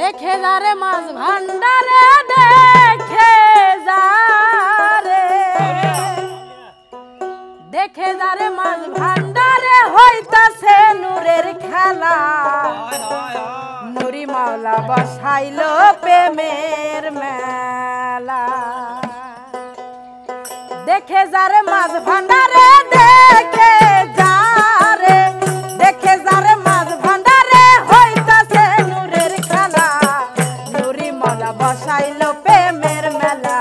দেখে যারে মাছ ভান্ডারে দেখে যারে দেখে যারে মাছ ভান্ডারে হইতাছে নূরের খেলা নুরি মাওলা বসাইলো প্রেমের মেলা দেখে যারে মাছ ভান্ডারে দেখে যারে দেখে যারে মাছ ভান্ডারে হইতাছে নূরের খেলা নুরি মাওলা বসাইলো প্রেমের মেলা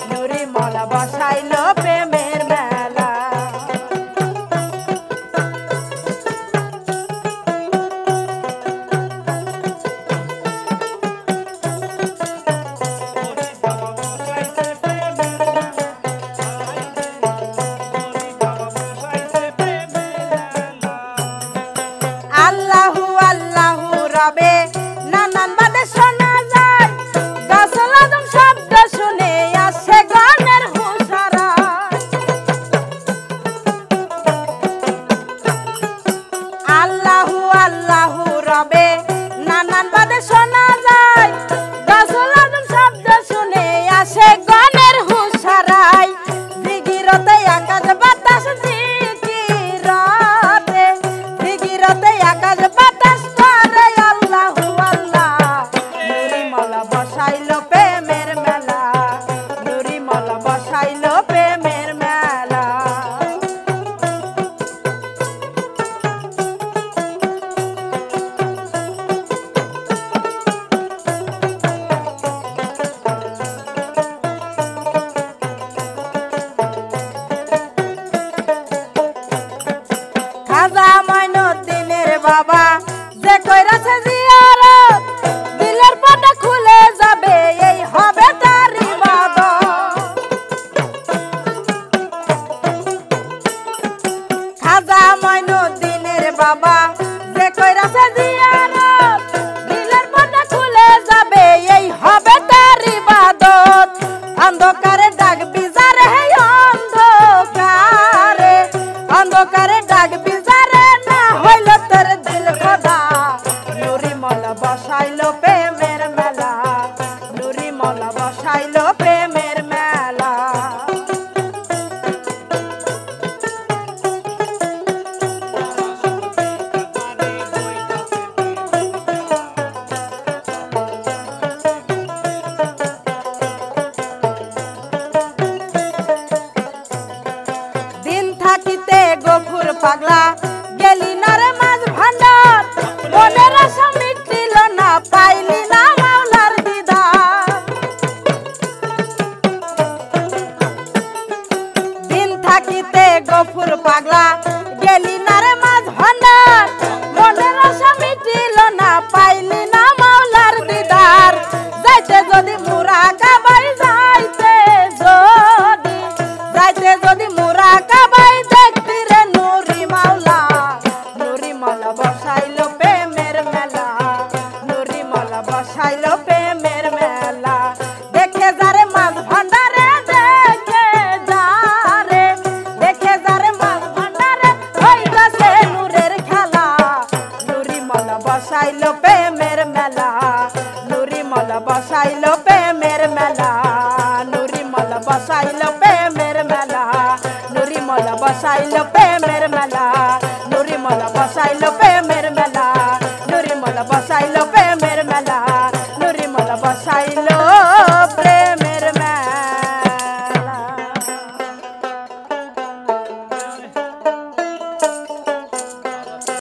নুরি মাওলা বসাইলো প্রেমের মেলা আল্লাহু আল্লাহু রবে নানান বাদে শোনা যায় গাছল আদম শব্দ শুনে আসে গানের হুশারা আল্লাহু আল্লাহু রবে নানান বাদে শোনা যায় গাছল আদম শব্দ শুনে আসে গানের হুশারায় জিগিরতে আকাশ বাতাস জিগিরতে আকাশ বাতাস করে আল্লাহু আল্লাহ নুরি মাওলা বসাইলো প্রেমের মেলা নুরি মাওলা বসাইলো প্রেমের মেলা খাজা মাইনুদ্দিনের বাবা যে কইরাছে জিয়ারত দিলের পর্দা খুলে যাবে এই হবে তার ইবাদত খাজা মাইনুদ্দিনের বাবা যে কইরাছে জিয়ারত দিলের পর্দা খুলে যাবে এই হবে তার ইবাদত অন্ধকারে ডাক বিজারে হে অন্ধকারে অন্ধকারে ডাক বিজারে না হইল তোর দিল খোদা নুরি মাওলা বসাইলো প্রেমের মেলা নুরি মাওলা বসাইলো প্রেমের মেলা দিন থাকিতে গফুর পাগলা গেলি না রে মাছ ভান্ডার মনের আশা মিটিল না পাইলি না মাওলার দিদার দিন থাকিতে গফুর পাগলা গেলি না রে মাছ ভান্ডার মনের আশা মিটিল না পাইলি না মাওলার দিদার যাইতে যদি মুরা কাবাই যাইতে যদি মুরা কাবাই দেখতি রে নুরি মাওলা বসাইলো প্রেমের মেলা নুরি মাওলা বসাইলো প্রেমের মেলা দেখে যারে মাছ ভান্ডারে দেখে যারে মাছ ভান্ডারে হইতাছে নূরের খেলা নুরি মাওলা বসাইলো প্রেমের মেলা নুরি মাওলা বসাইলো প্রেমের মেলা নুরি মাওলা বসাইলো প্রেমের মেলা নুরি মাওলা বসাইলো প্রেমের মেলা নুরি মাওলা বসাইলো প্রেমের মেলা নুরি মাওলা বসাইলো প্রেমের মেলা নুরি মাওলা বসাইলো